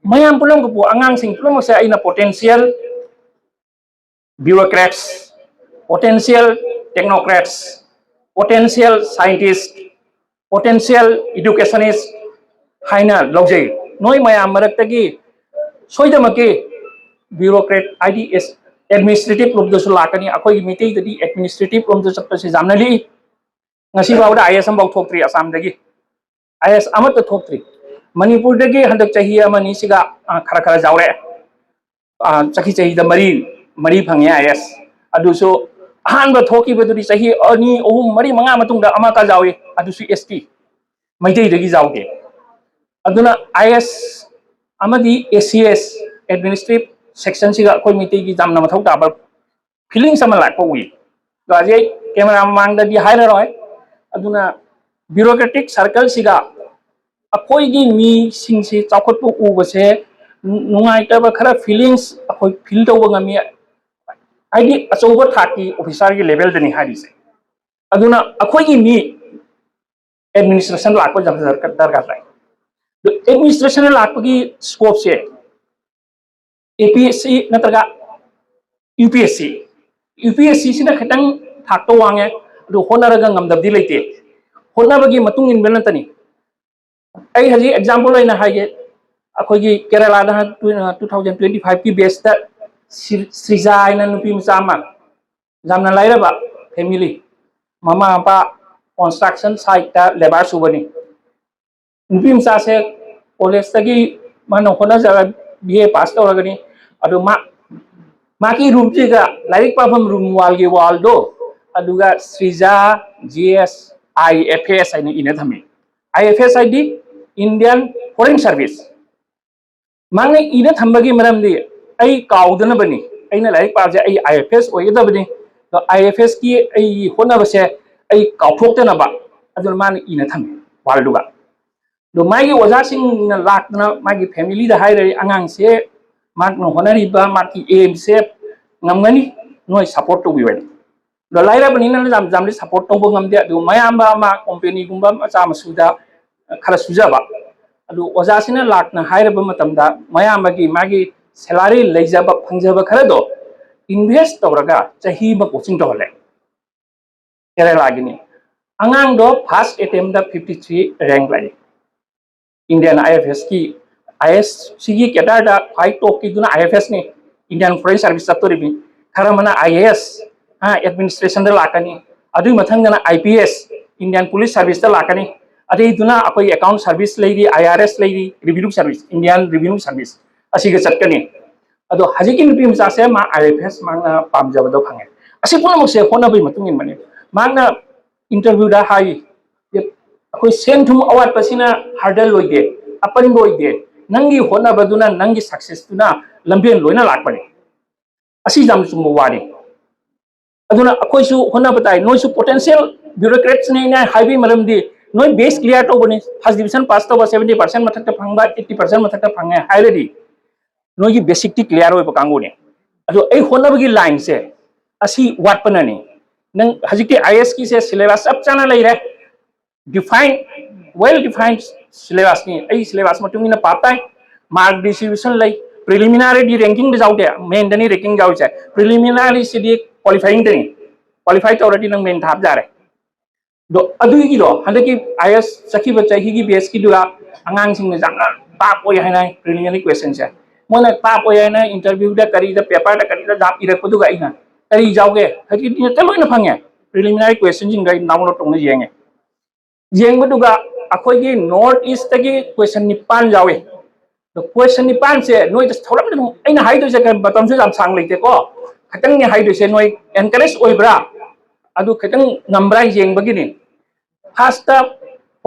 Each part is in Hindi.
mayam pulang ko po angang sing pulang sa ay na potential bureaucrats, potential technocrats, potential scientists, potential educationists haina lojay noi mayam maraktagi soidamaki bureaucrat IDS administrative room dosu lakani akoi meeting tadi administrative room dosu sapse jamnali ngasi bawda IS am bau thokri asam dagi IS amat thokri manipur dagi handak chahi amani siga khara khara jawre chahi da mari phangye IS aduso ahan ba thoki baduri chahi ani ohum mari manga matungda amaka jawi adusu ST maitei dagi jawge aduna IS amadi ACS administrative section siga koi meeting ki jamna mathau ta ba feeling sama lak ko wi gaje camera mang da di haira roi aduna bureaucratic circle siga akoi gi mi sing si chakot pu u base nungai ta ba khara feelings akoi feel to ba ngami aidi achoba thaki officer gi level dani hari se aduna akoi gi mi administration lak ko jam dar ka lai administration lak gi scope se APSC natraga UPSC sina khatang thak to wange do honaraga ngamdabdi leite honabagi matung in belantani ai haji example laina haige akogi Kerala da 2025 ki base ta Srija ina nupi mchama jamna laira ba family mama apa construction site ta labor subani nupi mcha se college tagi mano hona jaga BA pass tawragani adu ma ki room chiga larik pafam room wall gi wall do aduga Srija GS IFS aina ina thame IFS ID Indian Foreign Service mangne ina thambagi maramdi ai kaudana bani aina larik paje ai IFS oida bani to IFS ki ai hona base ai kauthok tana ba adul man ina thame wall duga do magi oja sing na lak na magi family da haire angang se mak no honari ba maki aim se ngamgani noi support to biwen do laira bani na jam support to bo ngamde do mayam ba ma company gumba acha masuda khara suja ba adu oja sina lak na haire ba matamda mayam bagi magi salary leija ba phangja ba khara do invest tawraga chahi ba coaching to hole Kerala gini angang do first attempt da 53 rank lai Indian IFS की IS सिगी केटा दा फाइट टॉप की दुना IFS ने Indian Foreign Service सत्तोरी भी खरा मना IAS एडमिनिस्ट्रेशन दा लाकनी अदुई मथंग जना IPS Indian Police Service दा लाकनी अदुई दुना अकोई अकाउंट सर्विस लेगी IRS लेगी revenue service Indian Revenue Service असी के चटकनी अदो हजी की नुपी मचा से मा IFS मांगना पामजाब दो फंगे असी पुनः मुझसे होना भी मतुंग इन मने मांगना इंटरव्यू दा हाई अखोई सेम थुम अवाट पसीना हार्डल लोइदे अपन लोइदे नंगी होना बदुना नंगी सक्सेस तुना लंबेन लोइना लाकपने असी जाम सुम वारी अदुना अखोई सु होना बताई नोई सु पोटेंशियल ब्यूरोक्रेट्स ने ना हाईवे मरमदी नोई बेस क्लियर तो बने फर्स्ट डिवीजन पास तो 70% मथक फंगबा 80% मथक फंगे हाइरेडी नोई की बेसिक टी क्लियर होय पकांगो ने अदो ए होना बगी लाइन से असी वाटपनानी नंग हजिके IS की से सिलेबस अब चाना लई रे defined well defined syllabus ni ai syllabus matung ina patai mark distribution lai preliminary di ranking de jaute main dani ranking jau cha preliminary se di qualifying dani qualified already nang main thap jare do adu gi do handaki IS saki bacha hi gi base ki dura angang sing ne jang pa poi hai nai preliminary question cha mona pa poi hai na interview da kari da paper da kari da jap ira ko du ga ina kari jauge haki ni telo na phange preliminary question jing ga download tong ne yenge Jeng beduga akhoi gi north east tagi question nipan jawe the question nipan se noi just thoram dum aina hai do se kan batam se jam sang leite ko khatang ni hai do se noi encourage oibra adu khatang ngambra jeng bagini first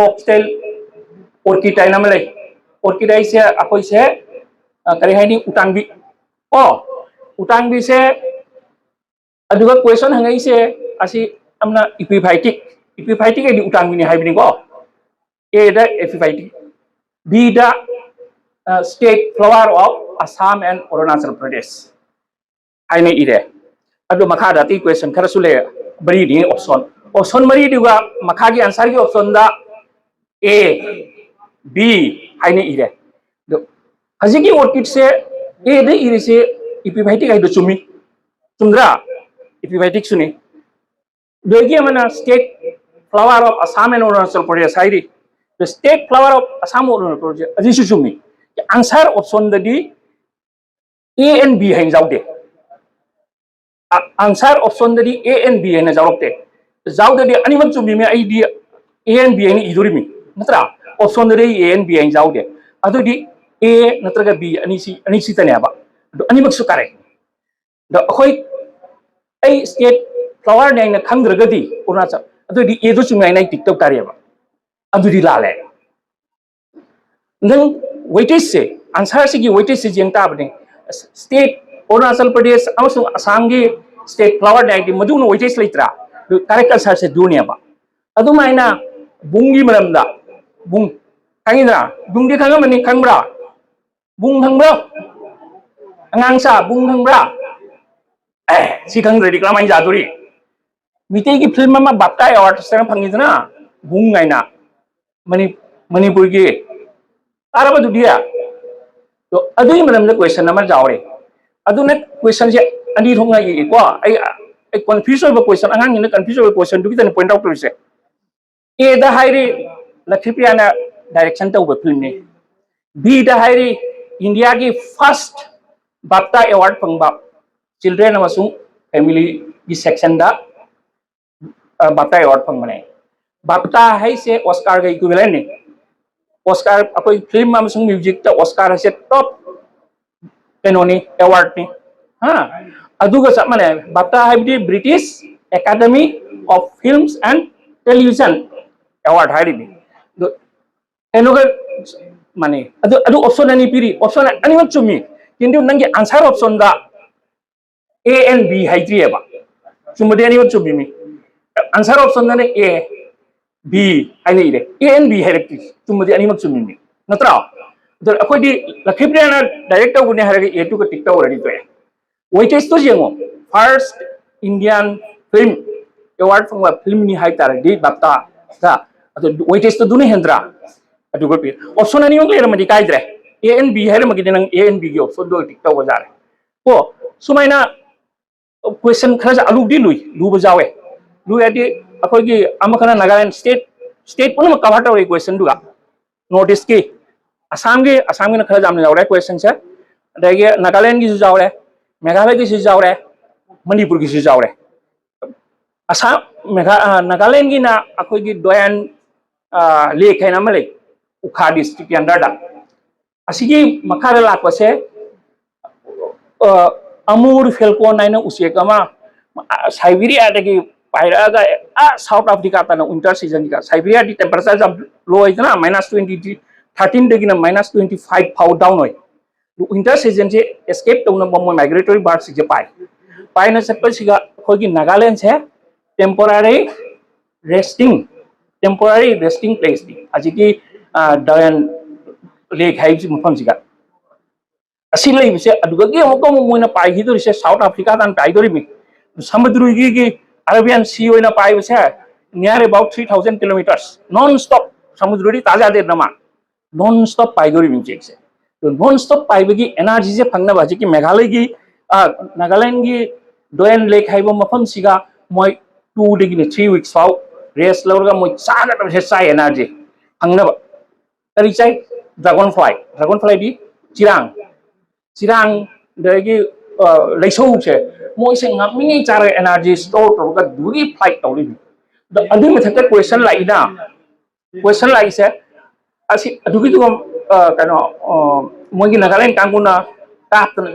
foxtail orchid ai namalai orchid ai se akhoi se kare hai ni utangbi o utangbi se aduga question hangai se asi amna epiphytic di utang bini hai bini ko A da epiphytic B da state flower of Assam and Arunachal Pradesh hai ne ire adu makha da ti question khara sule bari ni option mari diga makha gi answer gi option da A B hai ne ire हजी की ऑर्किड से ए दे इरी से इपिफाइटिक है चुमी चुमद्रा इपिफाइटिक सुनी दोगी मना state flower of Assam and Arunachal Pradesh हाइरी the state flower of Assam और अरुणाचल प्रदेश अजी सुचुमी आंसर ऑप्शन ददी ए एंड बी है जाउदे आंसर ऑप्शन ददी ए एंड बी है जाउते जाउदे अनिमक चुमी में आई दी ए एंड बी है इदुरिमी नत्रा ऑप्शन ददी ए एंड बी है जाउदे अदुदी ए नत्रगा बी अनिसी तनेबा अनिमक सु करेक्ट द अखोई आई स्टेट फ्लावर ने आइना खंद्रगदी अरुणाचल अदुदी ए दु चुमी आइना टिकटॉक तारेबा अदुदी लाले नंग वेटेज से आंसर से की वेटेज से जेंग ताबने स्टेट अरुणाचल प्रदेश अमसुंग असम की स्टेट फ्लावर ने आइदि मदुन वेटेज लेत्रा करेक्ट आंसर से दुनियाबा अदुमाइना बुंगी मरमदा बुंग खांगिद्रा बुंगी खांगमनि खांब्रा बुंग खांब्रा अंगांसा बुंग खांब्रा सी खांद्रदि क्लामाइ जादुरी मिते की फिल्म में बाप्ता अवार्ड से फंगिदना बुंग आइना मणिपुर की तारबा दुदिया तो अदुई मरमदा क्वेश्चन नंबर जावरे अदुने क्वेश्चन से अनी थोंगा ये को आई कंफ्यूज होबा क्वेश्चन अंगांग ने कंफ्यूज होबा क्वेश्चन दुगी तने पॉइंट आउट करसे ए दा हाइरी लखिपियाना डायरेक्शन तौबा फिल्म ने बी दा हाइरी इंडिया की फर्स्ट बाप्ता अवार्ड फंगबा चिल्ड्रेन अमसुंग फैमिली की सेक्शन दा बाप्ता अवार्ड फंगबने बाप्ता है से ऑस्कार का इक्विवेलेंट ने ऑस्कार अकोई फिल्म अमसुंग म्यूजिक ता ऑस्कार से टॉप पेनोनी अवार्ड ने हां अदुगा माने बाप्ता है British Academy of Films and Television award हाइरी एनुगा माने अदु ऑप्शन अनि पिरी ऑप्शन अनिमक चुमी किंतु नंगे आंसर ऑप्शन दा ए एंड बी हाइद्रिएबा चुमदे अनिमक चुमी मी आंसर ऑप्शन ने ए बी हाइने इरे ए एंड बी हाइरक्ति चुमदे अनिमक चुमी मी नत्रा दर अखोदी लखिप्रियाना डायरेक्टर गुने हारगे ए टू का टिकटा ओरडी तो वेटेज तो जेंगो फर्स्ट इंडियन फिल्म अवार्ड फंगवा फिल्म नि हाइ तारदी बाप्ता दा अदु वेटेज तो दुने हेंद्रा अदुगो पि ऑप्शन अनि मंगले रमदि काइद्रे ए एंड बी हाइर मगिदे नंग ए एंड बी की ऑप्शन दो टिकटा वजारे को सुमाइना क्वेश्चन खरज अलुदी लुई बजावे लुयादि अखोगी अमखना नागालैंड स्टेट पुनम कवर तौरे क्वेश्चन दुगा नॉर्थ ईस्ट की असम के खरज आमने जावरे क्वेश्चन से अदगे नागालैंड की जावरे मेघालय की जावरे मणिपुर की जावरे असम नागालैंड की ना अखोगी दोयन लेक है ना उखा डिस्ट्रिक्ट के अंदर दा असिगी मखारे लापसे अमूर फेल्कोन नाइना उसेकमा साइबेरिया दगी पायरागा साउथ अफ्रीका तना विंटर सीजन का साइबेरिया दी टेंपरेचर जब लो इतना -20 13 दगी ना -25 फाउ डाउन होय विंटर सीजन से एस्केप तौना बम माइग्रेटरी बर्ड्स से पाय ना सत्प सिगा खोगी नागालैंड से टेंपरेरी रेस्टिंग प्लेस दी अजी की डयन लेक है मफम सिगा असी लैबसे अदुगगी अमुक मोइना पाइहिदोरिसे साउथ अफ्रीका तान पाइदोरिमि समुद्रगी की अरेबियन सी होइना पाइबसे near about 3000 kilometres non stop समुद्रदी ताजा दे नमा नॉन स्टॉप पाइदोरिमि जेक्से तो नॉन स्टॉप पाइबगी एनर्जी से फंगना बाजी की मेघालय की नागालैंड की डोयन लेक हाइबो मफम सिगा मोय 2 डिग्री 3 वीक्स फाउ रेस्ट लौरगा मोय चागा तबसे चाय एनर्जी फंगना करी चाय ड्रैगन फ्लाई दी चिरांग दगी लेसौ से मोय से ngapmi चार एनर्जी स्टोर तौरगा दुरी फ्लाइट तौली द अदु मथक क्वेश्चन लाई से असि अदुगी दुम कनो मोगी नागालैंड कांगुना तापन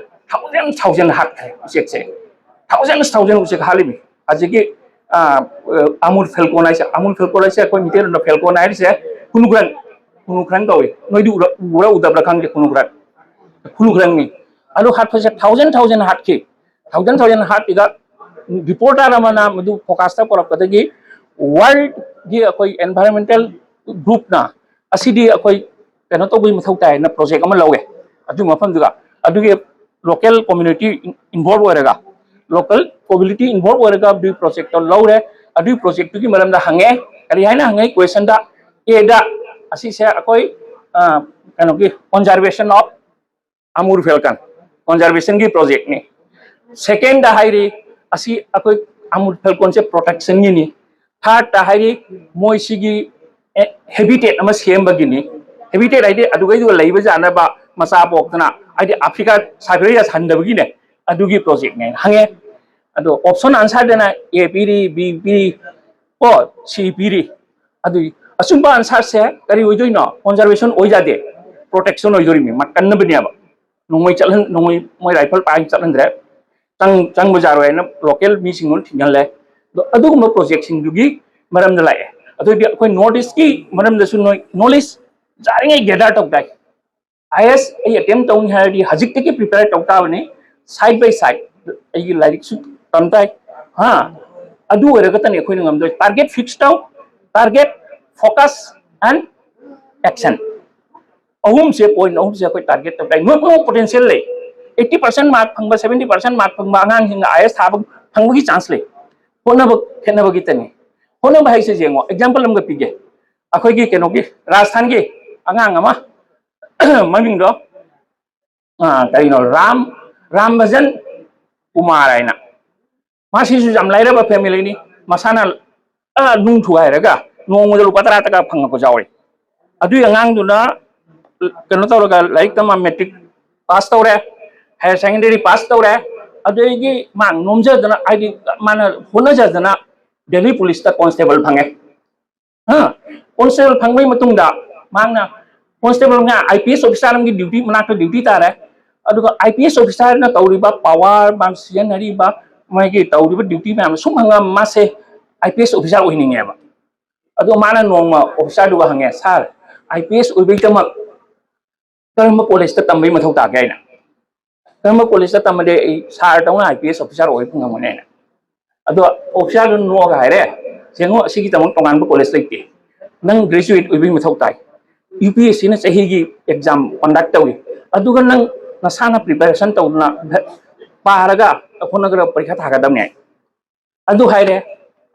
थाउजेंड हात है चेक से थाउजेंड उसे खाली अजिगी अमूल फेल्कोन से कोई मिटेर न फेल्कोन आइ से कुनुग्रान तौई नोइदि उरा उदाब्रा खांगे कुनुग्रान नि अदु हात फसे थाउजेंड हात की थाउजेंड हात इगा रिपोर्टर अमना मदु फोकस ता परक दगी वर्ल्ड गी कोई एनवायरमेंटल ग्रुप ना असिदी कोई कनो तो बुई मथौ ताय ना प्रोजेक्ट अमा लौगे अदु मफम दुगा अदुगे लोकल कम्युनिटी इन्वॉल्व होरेगा लोकल कम्युनिटी इन्वॉल्व होरेगा बि प्रोजेक्ट तो लौरे अदु प्रोजेक्ट की मरम दा हंगे करी हाइना हंगे क्वेश्चन दा ए दा असि से कोई कनो की conservation of amur felkan conservation ki project ni second da hairi asi akoi amur felkon se protection ni third da hairi moi sigi habitat ama sem bagini habitat ide adugai du leiba jana ba masa pokna ide africa siberia sandabagi ne adugi project ne hange ado option answer dena a piri b piri o c piri adu asumba answer se kari oi joino conservation oi jade protection oi jori mi makan na bani aba nongoi chalan nongoi moi rifle pa chalan dre chang bazar oi na local mi singul thingal le adu mo project sing dugi maram da lai adu bi koi notice ki maram da su knowledge jaringai gather tok dai is ai attempt tong hari hajik te ki prepare tok ta bani side by side ai like su tamtai ha adu ore ga tani koi ngam do target fixed out target focus and action ahum se point ahum se koi target tok dai no potential le 80% mark phangba 70% mark phangba angang hinga is thab phangba ki chance le hona ba khena ba gi tani hona ba haise jengo example am ga pige akhoi gi keno gi rajasthan gi angang ama maming do kari no ram bhajan kumar aina masi su jam laira ba family ni masana nung thu hai raga nong mo lu patara taka phang ko jawi adu angang du na keno to ga like tama metric pass to re higher secondary pass to re adu gi mang nomja dana id mana hona ja dana delhi police ta constable phange ha constable phangbai matung da mangna constable nga ips officer am gi duty mana to duty ta re adu ips officer na tawriba power ban sianari ba mai gi tawriba duty ma sum hanga mase ips officer oininge ba adu mana nongma officer du hange sir ips oibai tama karma college ta tambai mathau ta gaina karma college ta tamade sir tawna ips officer oi phunga mone na adu officer du no ga haire jengo sigi tamang tongan ba college laite nang graduate oibai mathau tai UPSC na chahi gi exam conduct tawi aduga nang nasana preparation tawna paraga akhona parikha thaga damne adu haire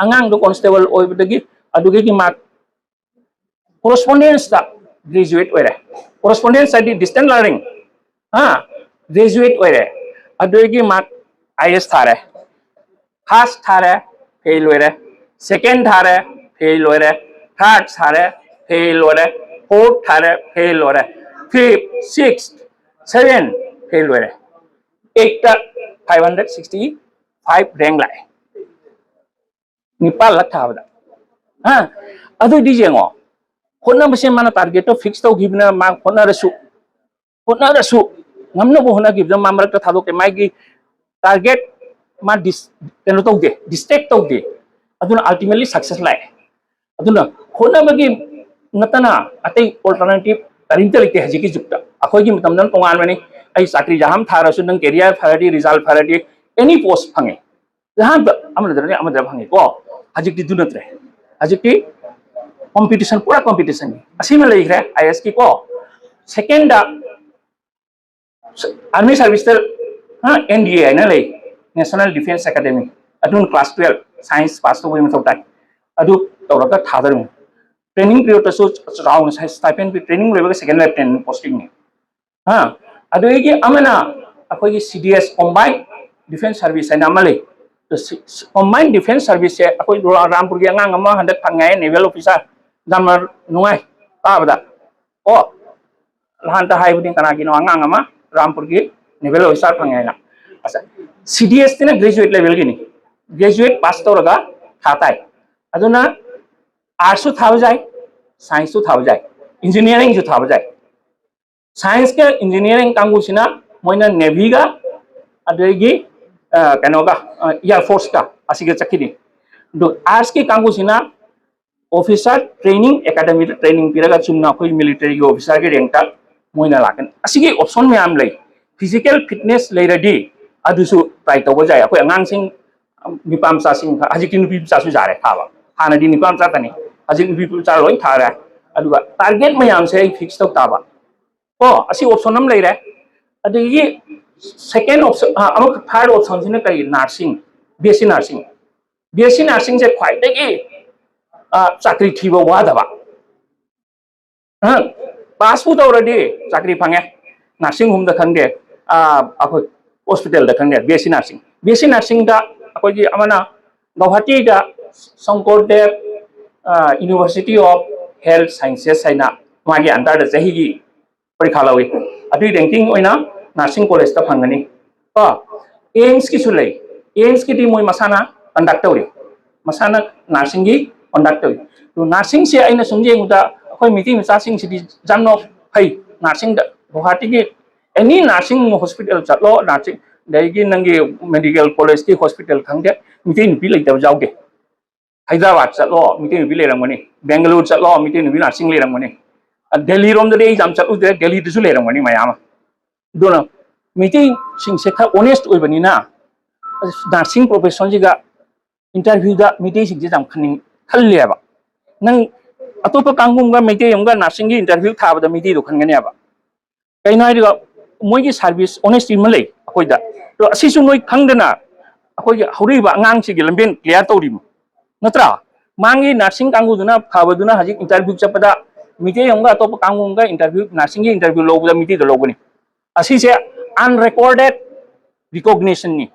angang do constable oibdagi adugi ki mark correspondence da graduate oire correspondence adi distance learning ha graduate oire adugi mark is thare first thare fail oire second thare fail oire third thare fail oire fourth thare fail oire fifth sixth seventh fail oire 8 565 rank lai nipal lakha bada ha adu di jengo honna base mana target to fix to gibna ma honna rasu ngamna bo honna gibna ma marak ta thado ke mai gi target ma teno to de distract to de aduna ultimately success lai aduna honna bagi natana atai alternative tarinta like haji ki jukta akhoi gi matam nan tongan mani ai sakri jaham tharasu nang career farati result farati any post phange jaham amada phange ko hajik di dunatre hajik ki competition pura competition asima lai re is ki ko second army service ter NDA na lai national defense academy adun class 12 science pass to mo thok adu tawraka thadar training period to so round stipend training level second lieutenant posting ni ha adu gi amana akoi gi CDS combined defense service na amale combined defense service se akoi rampur gi ngang ama handak thangai naval officer jamar nungai tabada o lahan ta hai buding kana gi no ngang ama rampur gi naval officer thangai na asa CDS tina graduate level gi ni graduate pass to raga khatai aduna arts su thau jai science su thau jai engineering su thau jai science के engineering कांगू सिना मोइना नेवी का अदगी कनोगा एयर फोर्स का असिगे चकिनी दो आर्ट्स के कांगू सिना officer training academy training पिरगा Chumna कोई मिलिटरी के ऑफिसर के रैंक ता मोइना लाकन असिगे ऑप्शन में आम लई फिजिकल फिटनेस लेरडी अदुसु ट्राई तोबो जाय कोई अंगांग सिंग निपाम सा सिंग हजिक नुपी सा सु जारे थाबा हानादि निपाम सा तनी हजिक नुपी सा लोई थारा अदुगा टारगेट मयाम से फिक्स तो ताबा को असी ऑप्शन हम ले रहे अदगी सेकंड ऑप्शन अमुक थर्ड ऑप्शन सिने कई नर्सिंग बीएससी नर्सिंग से ख्वाइदगी चाकरी थीबो वादबा पास फुट ऑलरेडी चाकरी फंगे नर्सिंग होम द खंगे अखोई हॉस्पिटल द खंगे बीएससी नर्सिंग दा अखोई की अमना गुवाहाटी दा Sankardev University of Health Sciences है ना मागी अंदर द चही की परीक्षा लवी अभी रैंकिंग ओइना नर्सिंग कॉलेज दा फंगनी एम्स की सुलै एम्स की टीम मसाना कंडक्ट तौरी मसाना नर्सिंग की कंडक्ट तौरी तो नर्सिंग से अइना सुंजेंगुदा अखोई मीटिंग मचासिंग सिदी जामनो फै नर्सिंग दा गुवाहाटी की एनी नर्सिंग हॉस्पिटल चलो नर्सिंग देगी नंगी मेडिकल कॉलेज की हॉस्पिटल खंगे मीटिंग नुपी लेतब जाउगे हैदराबाद चलो मीटिंग नुपी लेरंगमनी बेंगलुरु चलो मीटिंग नुपी नर्सिंग लेरंगमनी दिल्ली रोम दे एग्जाम चलुदे दिल्ली दसु लेरंगमनी मयाम दोना मीटिंग सिंसे खा ऑनेस्ट ओइबनिना नर्सिंग प्रोफेशन जिगा इंटरव्यू दा मीटिंग सिंजे जाम खल्लेबा नंग अतोप कांगुमगा मीटिंग यमगा नर्सिंग की इंटरव्यू थाबदा मीटिंग दो खनगनेबा कइनो हाइदिगा मोइगी सर्विस ऑनेस्टी मले अखोइदा तो असिसु नोइ खंगदना अखोइगी हौरिबा अंगांगसिगी लंबेन क्लियर तौरिमु नत्रा मांगी नर्सिंग कांगुदुना फाबदुना हजिक इंटरव्यू चपदा मीटिंग यमगा अतोप कांगुमगा इंटरव्यू नर्सिंग की इंटरव्यू लोगदा मीटिंग दो लोगनी असिसे अनरिकॉर्डेड रिकॉग्निशन नि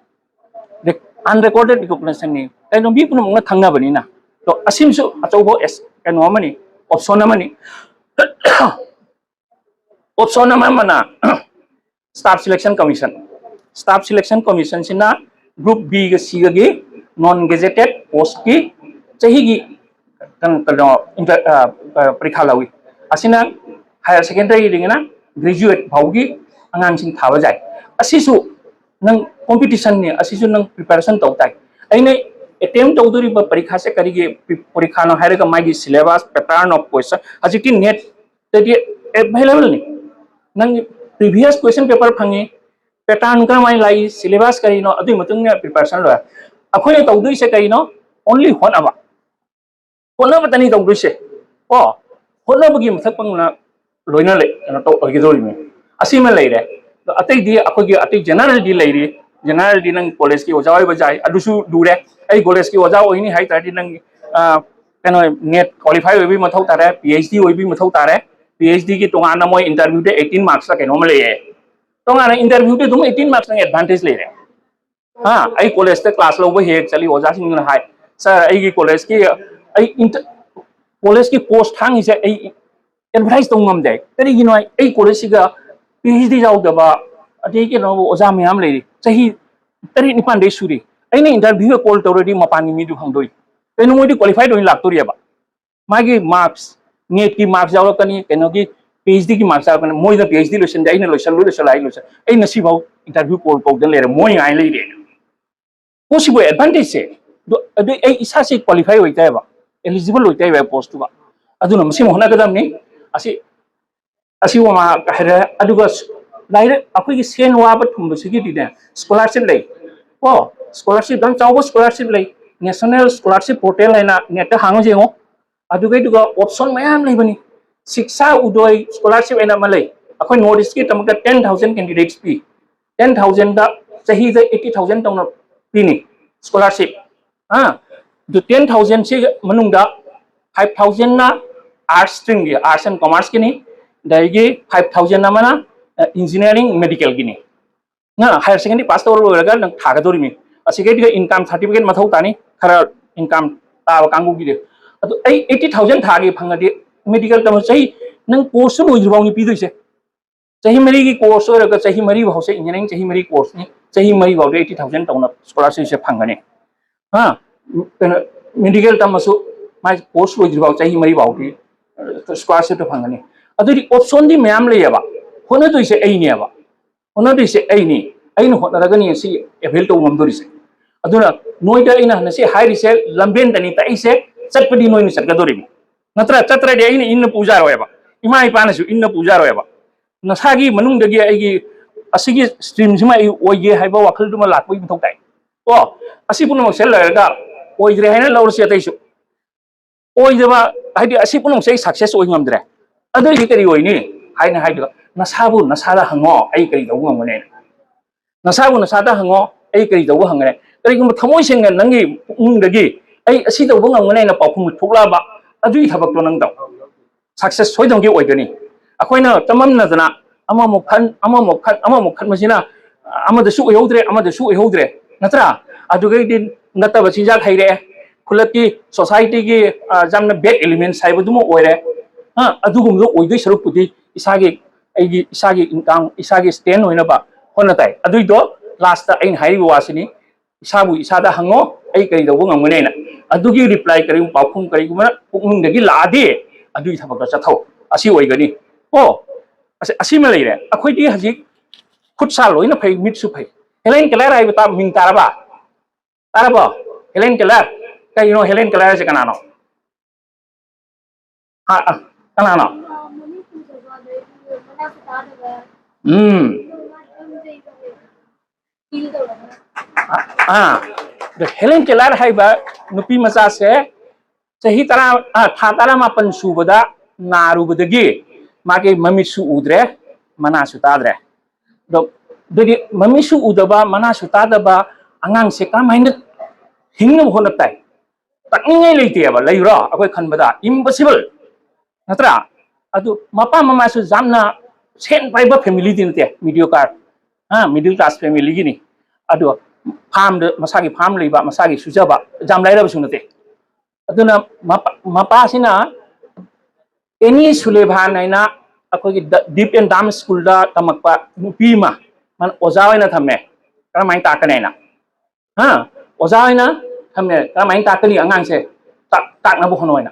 अनरिकॉर्डेड रिकॉग्निशन नि कइनो बी पुनमंगा खंगनाबनिना तो असिमसु अचौबो एस कइनो अमनि ऑप्शन अमनि ऑप्शन अमना स्टाफ सिलेक्शन कमीशन सिना ग्रुप बी ग सी गी नॉन गेजेटेड पोस्ट की चही की परीक्षा लवी असिना हायर सेकेंडरी रिंगना ग्रेजुएट भावगी अंगांसिंग थाबा जाय असिसु नंग कंपटीशन ने असिसु नंग प्रिपरेशन तौताय अइने अटेम्प्ट तौदुरिबा परीक्षा से करिगे परीक्षा न हायरगा मागी सिलेबस पैटर्न ऑफ क्वेश्चन हजिकि नेट तेदि अवेलेबल नि नंग प्रीवियस क्वेश्चन पेपर फंगे पैटर्न करमाय लाई सिलेबस करिनो अदुइ मतुंग प्रिपरेशन लो अखोय तौदुइ से करिनो ओनली होनबा तनी तौदुइ से ओ होनबगी मथक पंगना लोइना ले तो ओगिदोरिमे असीमा लेरे अतै दी अखोगी अतै जनरल दी लेरी जनरल दी नंग कॉलेज की ओजा होय बजाय अदुसु दुरे आई कॉलेज की ओजा होइनी हाइ तादि नंग कनो नेट क्वालिफाई होबी मथौ तारे पीएचडी होबी मथौ तारे पीएचडी की तोंगाना मोय इंटरव्यू दे 18 मार्क्स ला केनो मले तोंगाना इंटरव्यू दे दुम 18 मार्क्स नंग एडवांटेज लेरे हां आई कॉलेज ते क्लास लोबो हे चली ओजा सिंग हाय सर आई की कॉलेज की आई कॉलेज की पोस्ट थांग इसे आई एडवर्टाइज तोंगम दे करी गिनो आई कॉलेज सिगा पीएचडी जाउदबा अदे के नो ओजा मयाम लेरी सही तरी निपान दे सुरी आइने इंटरव्यू कॉल तौरदी मपानी मिदु हंगदोई कइनो मोइदि क्वालिफाइड होइन लाक्तोरियाबा मागी मार्क्स नेट की मार्क्स जावकनी कइनो की पीएचडी की मार्क्स जावकनी मोइदा पीएचडी लोसन जाइना लोसन आई नसीबाव इंटरव्यू कॉल कौदन लेरे मोइ आइ लेरे पोसिबल एडवांटेज से अदे आई इसा से क्वालिफाई होइतायबा एलिजिबल होइतायबा पोस्ट बा अदुना मसी मोहना गदमनी असी वमा कहरे अदुगा लाइरे अखोगी सेन वाबा थुमबसिगी दिने स्कॉलरशिप ले ओ स्कॉलरशिप दम चावो स्कॉलरशिप ले नेशनल स्कॉलरशिप पोर्टल हैना नेट हांगो जेंगो अदुगैदुगा ऑप्शन मयाम लेबनी शिक्षा उदय स्कॉलरशिप हैना मले अखोय नॉर्थ ईस्ट की तमका 10000 कैंडिडेट्स पी 10000 दा सही द 80000 तौना पीनी स्कॉलरशिप हां दु 10000 से मनुंगदा 5000 ना आर्ट्स स्ट्रीम की आर्ट्स एंड कॉमर्स की नहीं दाइगे 5000 ना मना इंजीनियरिंग मेडिकल की नहीं ना हायर सेकेंडरी पास तौर लोरगा नंग थागदोरिमी असिगैदिगा इनकम सर्टिफिकेट मथौ तानी खरा इनकम ताब कांगु गिदे अदु 80000 थागे फंगदे मेडिकल तम सही नंग कोर्स लोइजबावनी पीदोइसे सही मरी की कोर्स होरगा सही मरी भाव से इंजीनियरिंग सही मरी कोर्स नि सही मरी भाव 80000 तौना स्कॉलरशिप से फंगने हां मेडिकल तमसु माइ कोर्स लोइजबाव सही मरी भाव की स्कॉलरशिप तो फंगने अदुदी ऑप्शन दी मयाम लेयबा होनदोइसे एइनेबा होनदोइसे एइनी अइन होनरगनी से एवेल तो ngomदोरिसे अदुना नोइदा इना नसे हाइरिसे लंबेन तनी ताइसे चटपदी नोइन चटगदोरिमी नत्रा चत्र दे इन इन पूजा रोयबा इमा इपानसु इन पूजा रोयबा नसागी मनुंगदगी आइगी असिगी स्ट्रीम सिमा ओइगे हाइबा वाखल दुमा लाकबई मथौ ताइ तो असि पुनम सेल लरगा ओइद्रे हाइना लौरसे तैसु ओइदबा हाइदि असि पुनम से सक्सेस ओइ ngomद्रे अदोइ करी ओइनी हाइना हाइदो नसाबु नसादा हंगो आई करी दउ ngomने नसाबु नसादा हंगो आई करी दउ हंगने करिगुम थमोइ सेंग नंगी उंगदगी आई असि दउ ngomने ना पाखुम थोकलाबा अदुइ थबक तो नंग दउ सक्सेस सोइदंगी ओइगनी अखोइना तममनदना मसिना ओइहौद्रे नत्रा अदुगैदि नत्तब चिंजाक हैरे खुलकी सोसाइटी की जामना बेड एलिमेंट्स हाइबदुम ओइरे हा अदुगुमदो ओइदै सरुपुदि इसागे ऐगी इसागे इनकम इसागे स्टैंड होइनबा होनताय अदुइदो लास्ट ता ऐन हाइबो वासिनी इसाबु इसादा हंगो ऐ करि दबो ngमनेना अदुगी रिप्लाई करि पाखुम करि गुमना पुकमुंदगी लादे अदुइ थबक चथौ असि ओइगनी ओ असि म लेरे अखोइदि हजि खुदसा लोइना फै मिटसु फै हेलेन केलर हाइबो ता मिंग तारबा तारबो हेलेन केलर कइनो हेलेन केलर से कनानो हा कनानो हेलेन केलर हाइबा नुपी मचा से सही तरह था तारा मापन सुबदा नारुबदगी मागे ममिसु उद्रे मनासु ताद्रे दो दगी ममिसु उदबा मनासु तादबा अंगांग से कामाइन हिंगम होनताय तकनिङै लेतेबा लैरो अखोय खनबदा इम्पॉसिबल नत्रा अदु मपा ममासु जामना सेन पाइबा फैमिली दिनते मीडियोकार हा मिडिल क्लास फैमिली गिनी अदु फार्म मसागी फार्म लेबा मसागी सुजबा जाम लाइरब सुनते अदुना मपासिना एनी सुलेभा नाइना अखोगी डीप एंड डाम स्कूल दा तमकपा नुपीमा मन ओजा होइना थमे करमाइन ताकनेना हा ओजा होइना थमे करमाइन ताकनी अंगांग से ताकनाबो होनोइना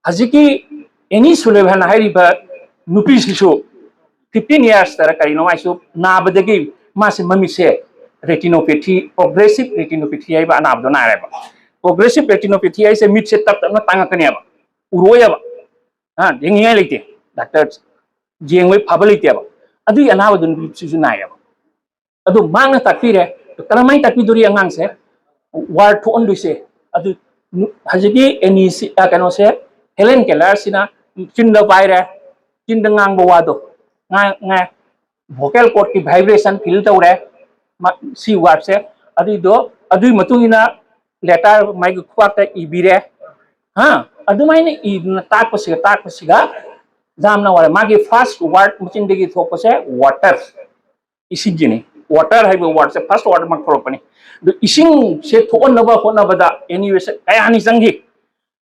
हजिकी एनी सुलेभा हाइरिबा नुपी सिसु 15 years तरा करिनो आइसु नाबदगी मासे ममिसे रेटिनोपैथी प्रोग्रेसिव रेटिनोपैथी आइबा अनाबदो नारेबा प्रोग्रेसिव रेटिनोपैथी आइसे मिट से तप तपना तांगकनेबा उरोयबा हा जेंगिया लेते डॉक्टर जेंगवे फाबा लेतेबा अदु अनाबदो नुपीसु नायबा अदु मांगना ताकपिरे करमाइ ताकपिदुरी अंगांग से वार थोंदुसे अदु हजिकी एनीसी कनो से हेलेन केलर सिना चिंदा पाइरे चिंदा ngang वादो ngang vocal cord की वाइब्रेशन फील तौरे सी वाट से अदुइदो अदुइ मतुंगिना लेटर माइ खुआक्ता इबिरे हा अदुमाइने इना ताकपसिगा जामना वारे मागी फर्स्ट वर्ड मचिंदगी थोपसे वाटर इसिंगिनी वाटर हाइबो वर्ड से फर्स्ट वर्ड मक थोरपनी दु इसिंग से थोनबा होनबदा एनीवे से कयानी संगी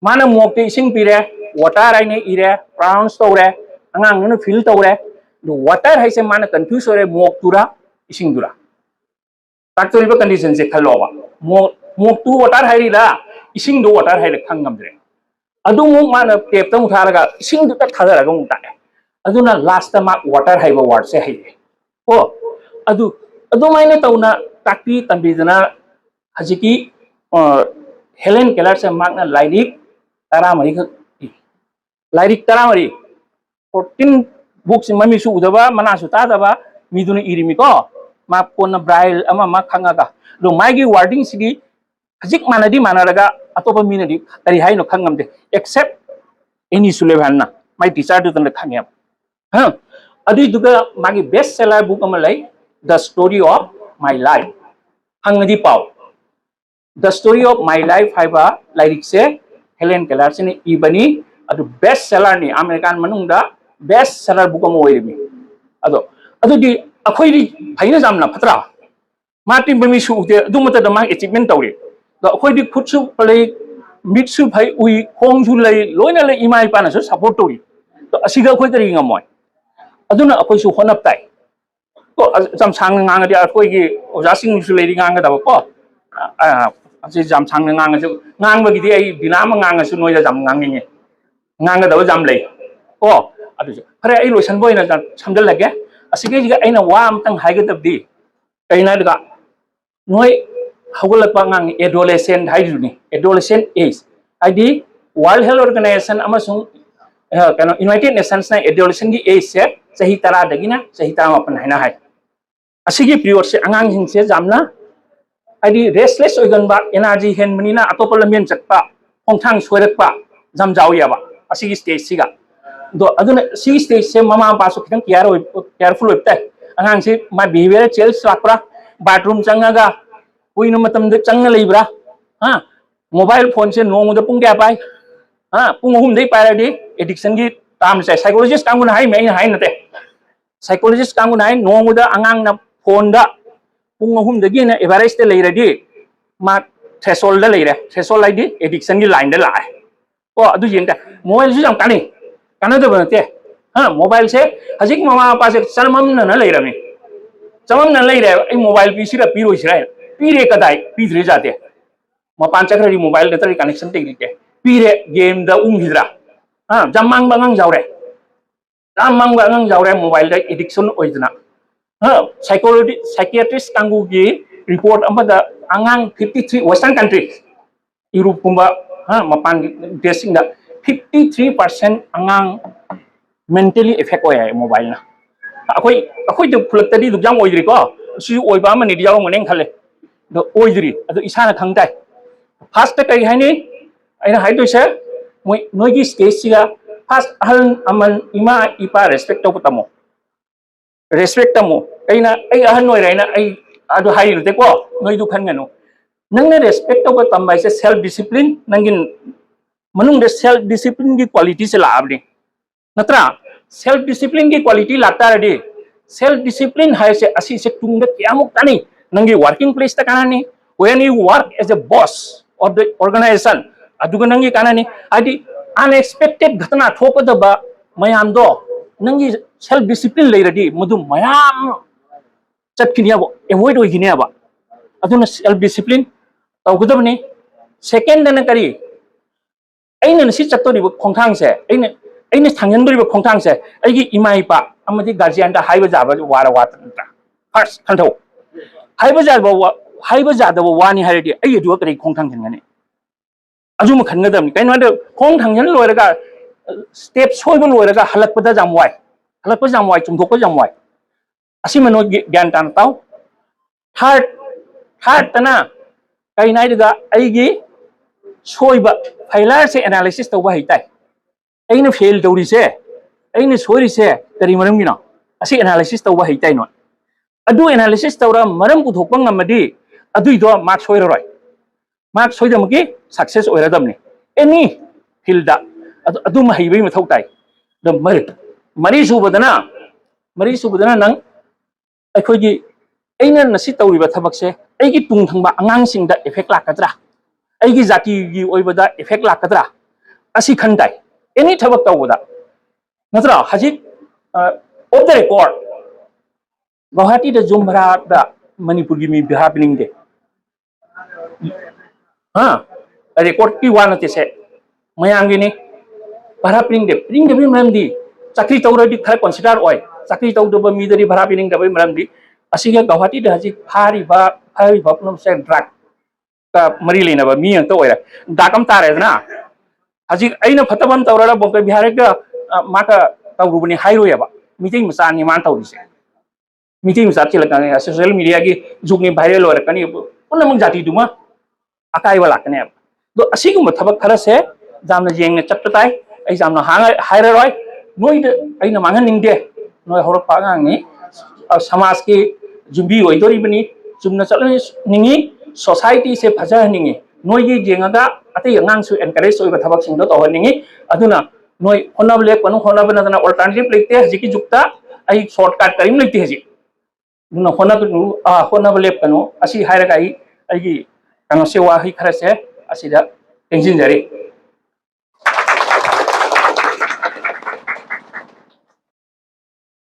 माना मोकते इसिंग पिरे वाटर आइने इरे प्रोनाउंस तौरे अंगांग नु फील तौरे दु वाटर हाइसे माना कंफ्यूज होरे मोक तुरा इसिंग दुरा ताकतोरिबा कंडीशन से खलोबा मोक तु वाटर हाइरिला इसिंग दो वाटर हाइरे खंगमद्रे अदु मु माना टेप तम थारगा इसिंग दु तक थारगा मु ताए अदुना लास्ट मा वाटर हाइबा वर्ड से हाइरे ओ अदु माइने तौना ताकपी तंबीदना हजिकी हेलेन केलर से मागना लाइरिक तारामरी लाइरिक तारामरी 14 बुक्स ममिसु उदबा मनासु तादबा मिदुन इरिमिको मा कोन ब्राइल अमा मा खंगागा दो माइगी वार्डिंग सिगी हजिक मानदी मानरगा अतोबा मिनदी करि हाइनो खंगमदे एक्सेप्ट एनी सुलेभानना माइ टीचर दु तन खंगे हा अदुइ दुगा मागी बेस्ट सेलर बुक अमा लै the story of my life हंगदी पाव the story of my life हाइबा लाइरिक से हेलेन केलर से इबनी अदु बेस्ट सेलर नि अमेरिकन मनुंगदा बेस्ट सेलर बुक अमा ओइरिमी अदुदी अखोइदी फाइना जामना फत्रा माति बमिसु उते अदु मतदा मा अचीवमेंट तौरे द अखोइदी खुदसु पलै मिटसु भाई उइ खोंगसु लै लोइना लै इमा इपानासु सपोर्ट तौरी तो असिगा अखोइ करि ngमोय अदुना अखोइसु होनप ताइ को जम सांग ngang दी अखोइगी ओजासिंग सु लैरि ngang दाबो को असे जम सांग ngang सु ngang बगिदि ai दिनाम ngang सु नोइदा जम ngang ngang दाबो जम लै को अदु फरे ai लोसन बोइना समदल लगे असिगे जिगा आइना वा अमतंग हाइगदबदि कइना दगा नोय हगलपा ngang एडोलेसेंट हाइजुनि एडोलेसेंट एज आइदि वर्ल्ड हेल्थ ऑर्गेनाइजेशन अमसुंग कनो यूनाइटेड नेशंस ना एडोलेसेंट की एज से सही तरा दगिना सही तरा अपन हाइना हाइ असिगे पीरियड से अंगांग सिंग से जामना आइदि रेस्टलेस ओइगनबा एनर्जी हेनमनिना अतोप लमेन चटपा होंथांग सोरकपा जम जावयाबा असिगे स्टेज सिगा दो अदुना सी स्टेज से ममा पासु खितंग केयरफुल ओइते अंगांग से मा बिहेवियर चेंज लाकरा बाथरूम चंगागा कुइनो मतम दे चंग लेब्रा हा मोबाइल फोन से नोंगदा पुंग क्या पाइ हा पुंग हुम दे पाइरादि एडिक्शन की ताम से साइकोलॉजिस्ट कांगुना हाइ मैं high नते psychologist kamu nai nongda angang na phone da pung ahum dagi na average te leiradi ma threshold da leire threshold lai di addiction gi line da lai o adu yeng da mobile su jam kani kana da banate ha mobile se hajik mama pa se salmam na leirami chamam na leire ai mobile pi sira pi roi sira pi re kadai pi dre jate ma pancha khari mobile da tari connection te rite pi re game da hidra ha jamang bangang jaure jamang bangang jaure mobile da addiction oidna ha psychiatrist kangu gi report amada angang 53 western countries Europe kumba ha mapan dressing da 53% angang mentally affect oya mobile na akoi de phulak tadi du jam oidri ko su oi ba mani diaw ngeng khale do oidri adu isana khangtai first kai haini aina hai do se moi noi gi stage siga first ahal aman ima ipa respect to tamo respect tamo aina ai ahal noi raina ai adu hai rute ko noi du khan ngano nang ne respect to tambai se self discipline nangin manung de self discipline gi quality se la abni natra self discipline की क्वालिटी लाता रहे self discipline है से असी से तुम दे क्या मुक्ता नहीं नंगे working place तक आना नहीं when you work as a boss of the organization अदुग नंगे काना नहीं आदि unexpected घटना ठोक दबा मयाम दो नंगे self discipline ले रही मधु मयाम चट किनिया बो avoid होई किनिया बा अदुन self discipline तो कुछ नहीं second दन करी ऐने नसी चट्टो रिबो खोंखांग से ऐने थांगनदरिबो खोंथांग से ऐगी इमा इपा अमदि गार्जियन दा हाइबो जाबा वारा वाता फर्स्ट खंथौ हाइबो जादबो वानी हाइदि ऐ दुआ करै खोंथांग खनगने अजुम खनगदम कैनो द खोंथांगन लोयरगा स्टेप सोइबो लोयरगा हलकपदा जामवाय चुमथोको जामवाय असि मनो ज्ञान तान ताउ थर्ड तना कैनाइदगा ऐगी सोइबा फाइलर से एनालिसिस तौबा हैताय ऐने फेल तौरी से ऐने सोरी से करी मरम गिना असि एनालिसिस तौबा हैताय नो अदु एनालिसिस तौरा मरम पुथोकपा ngमदि अदुइदो मार्क सोइररोय मार्क सोइदमकी सक्सेस ओइरदमनि एनी फील्ड अदु महैबै मथौ ताय द मरी सुबदना नंग अखोगी ऐना नसि तौरिबा थबकसे ऐगी तुंग थंबा अंगांग सिंगदा इफेक्ट लाकद्रा ऐगी जाति gi ओइबदा इफेक्ट लाकद्रा असि खनताय एनी थबक तौबदा नत्रा हजिक ऑफ द रिकॉर्ड गुवाहाटी द जुमरा दा मणिपुर gi मी बिहा बिनिंग दे हां रिकॉर्ड की वानते से मयांगी ने भरा पिनिंग दे भी मरमदी चाकरी तौरदि खर कंसीडर ओय चाकरी तौदब मी दरि भरा पिनिंग दबै मरमदी असिगा गुवाहाटी द हजिक फारिबा पुनम से ड्रग का मरी लेनबा मी अंत ओयरा दाकम तारेदना हजिक ऐना फतबन तौरला बोके बिहारगा माका तौरुबनि हाइरोयबा मीटिंग मसानी मान तौरिसे मीटिंग मसा चिलकने सोशल मीडिया की जुगनि वायरल ओरकनी पुनम जाति दुमा अकाइबा लाकने दो असिगुम थबक खरा से जामना जेंगने चपताय ऐ जामना हाइररोय नोइद ऐना मांगन निंगदे नोय हरक पागांगनि समाज की जुबी ओइदोरिबनि जुमना चलनि निंगी सोसाइटी से फजा निंगी नोई जेंगा अतै अंगांसु एनकरेज ओइबा थबक सिंगदो तोहनिंगी अदुना नोई होनाब लेक पनु होनाब नदना अल्टरनेटिव लेते हजिकी जुक्ता आई शॉर्टकट करिम लेते हजि दुना होनाब लेक पनु असि हायरगा आई आइगी कनो सेवा hi खरसे असिदा टेंजिन जरी